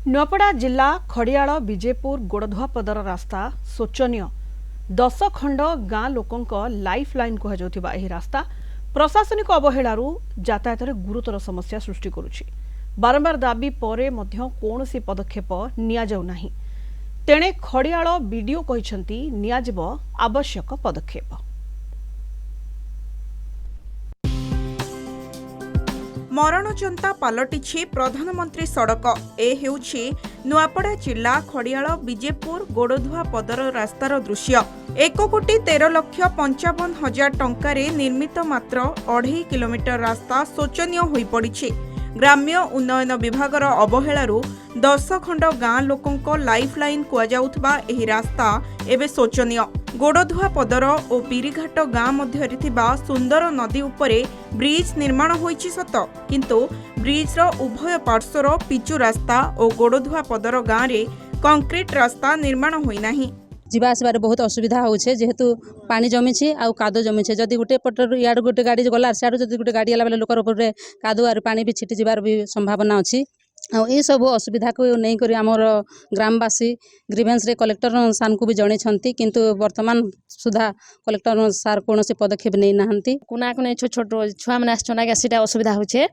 नुआपड़ा जिला खड़ियाल विजेपुर गोड़धुआपदर रास्ता शोचनीय 10 खंड गाँ लोकों लाइफ लाइन कहुवा रास्ता प्रशासनिक अवहेलू यातायात गुरुतर समस्या सृष्टि करुछि। बारंबार दाबी परे मध्य कौनसी पदक्षेप नियाजाउना। तेणे खड़ियाल बीडीओ कहिसंती नियाजिब आवश्यक पदक्षेप। मरणजंता पलटिछि प्रधानमंत्री सड़क। ए हेउछि नुआपड़ा जिला खड़ियाल विजेपुर गोड़धुआपदर रास्तार दृश्य। 1,13,55,000 टंकारे निर्मित मात्र 2.5 किलोमीटर रास्ता शोचनीय होई पड़िछि। ग्राम्य उन्नयन विभागर अवहेलारू 10 खंड गाँ लोकों लाइफ लाइन कुआजाउथबा एही रास्ता एबे शोचनीय। गोड़धुआपदर और पीरीघाट गाँ मध्य सुंदर नदी उपरे ब्रिज निर्माण होईछि सत, किंतु ब्रिजर उभय पार्श्वर पिचु रास्ता और गोड़धुआपदर गाँ रे कंक्रीट रास्ता निर्माण होई नाही। जीवा आसबार बहुत असुविधा होचे, जेहेतु पानी जमी आ कादो जमी जदि गोटे पटर इाड़ गोटे गाड़ी गला सियाड़ जब गोटे गाड़ी गला लोकर ऊपर कादो आर पानी भी छिटी जीवार भी संभावना अच्छी। ये सब असुविधा को नहीं करी आमर ग्रामवासी ग्रीवेंस रे कलेक्टर सार को भी जड़े, किंतु वर्तमान सुधा कलेक्टर सार कौन पदक्षेप नहीं नाहंती। कुना कुना छोट छोट छुआ मैंने आसना सीटा असुविधा होचे।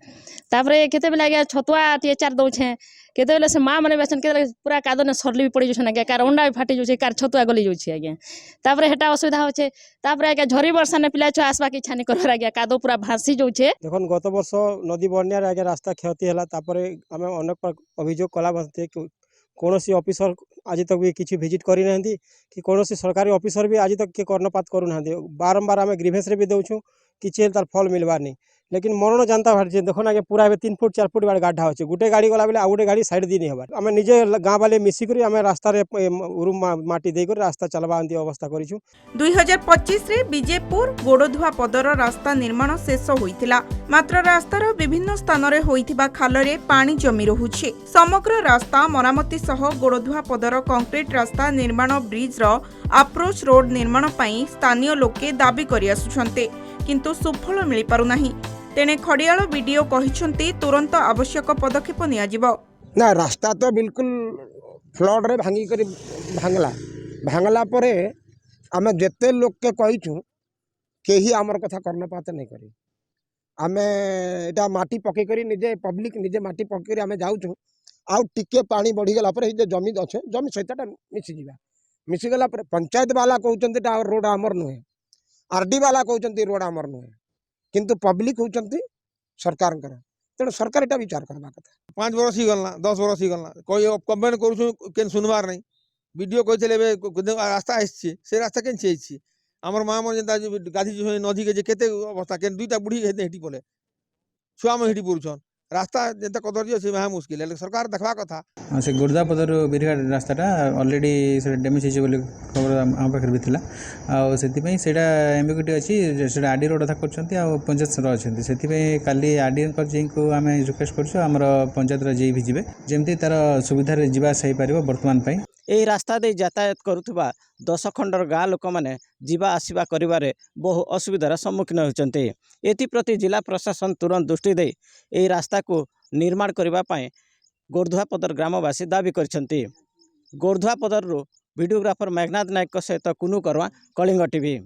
तापरे केते बेला आज्ञा छतुआ टी चार दउछे, केते बेला से माँ मैंने बेसन के पूरा कादो ने सरली भी पड़ी जाछन आज्ञा, कार अंडा भी फाटी जाछे, कार छतुआ गली जाछे आज्ञा। तापरे हेटा असुविधा होचे। तापरे आज्ञा झरी वर्षा ने पिला छुआ आसबा की इच्छा नहीं करर आज्ञा, कादो पूरा भासी जाछे। देखन गत वर्ष नदी बन्या रे आज्ञा रास्ता क्षति हला। तापरे हमें अनेक अभियोग कला बसते कौन ऑफिसर आज तक भी किसी विजिट करी नाहंती कि कौन सरकारी ऑफिसर भी आज तक के कर्णपात करू नाहंती। बारंबार आम ग्रीवेंस रे भी दउछु किसी तार फल मिलबार नहीं, लेकिन मरण जानता भारी देखो ना पूरा 3 फुट 4 फुट गाढ़ा अच्छे। गोटे गाड़ी गला बेले आ गोटे गाड़ी साइड दी नहीं हबार। आम निजे गाँ वाले मिसिक आम रास्ता माटी देकर रास्ता चलवा अवस्था करूँ। 2025 रे विजेपुर गोड़धुआपदर रास्ता निर्माण शेष होइथिला, मात्र रास्तार विभिन्न स्थान रे होइथिबा खालरे पानी जमी रहुछि। समग्र रास्ता मरामती सह गोड़धुआपदर कंक्रीट रास्ता निर्माण ब्रिजर अप्रोच रोड निर्माण पई स्थानीय लोके दाबी करि आसुछन्ते, किंतु सुफल मिलि पारु नाही। तेणे खड़ियाल बीडीओ कहिसंती तुरंत आवश्यक पदक्षेप नियाजिब। ना रास्ता तो बिल्कुल फ्लड रे भांगी कर भांगला परे आम जेते लोक के कहिछु केही आमर कथा कर्णपात नहीं करी। आम एटा माटी पके करी निजे पब्लिक निजे माटी पके करी आम जाउछु। आ टिके पानी बढ़ी गला पर जे जमी अच्छे जमी सहितटा मिसी गला पर पंचायत वाला कहउचंती ता रोड आमर नुहे, आरडी वाला कहउचंती रोड आमर नुहे, किंतु पब्लिक होचंती सरकार कर। तेणु सरकार एटा विचार करबा कथा। 5 वर्ष ही गलना 10 वर्ष ही गलना कोई कंप्लेन करूछु केन सुनवार नहीं। वीडियो कहले रास्ता आछि से रास्ता केन छै हमर मां मन जेंता गाधी नदी के जे केते अवस्था केन दुईटा बुढ़ी हेटी पले छुआ में हेटी पुरुछन रास्ता जेंता कदर से महा मुश्किल है। सरकार देखबा कथा। से गोड़धुआपदर बीरघाट रास्ताटा ऑलरेडी से डैमेज होइछ बोली खबर आम पाखर भी थिला। आ सेति सेटा एम्बिग्यूटी अछि सेटा आरडी रोड था करछंती आ पंचायत सर अछंती। सेति काली आरडी कर जे को आमे रिक्वेस्ट करछु हमर पंचायत रे जे भी जिवे जेमती तार सुविधा रे जिवा सही पारिबो। वर्तमान पई ए रास्ता दे यातायात करुवा 10 खंडर गाँ लोक मैंने जीवा आसवा करिवारे बहु असुविधार सम्मुखीन होचंते। एथिप्रति जिला प्रशासन तुरंत दृष्टि दे ए रास्ता को निर्माण करबा पई गोड़धुआपदर ग्रामवासी दाबी करछंती। गोड़धुआपदर वीडियोग्राफर मेघनाथ नायक सहित कुनु करवा, कलिंग टीवी।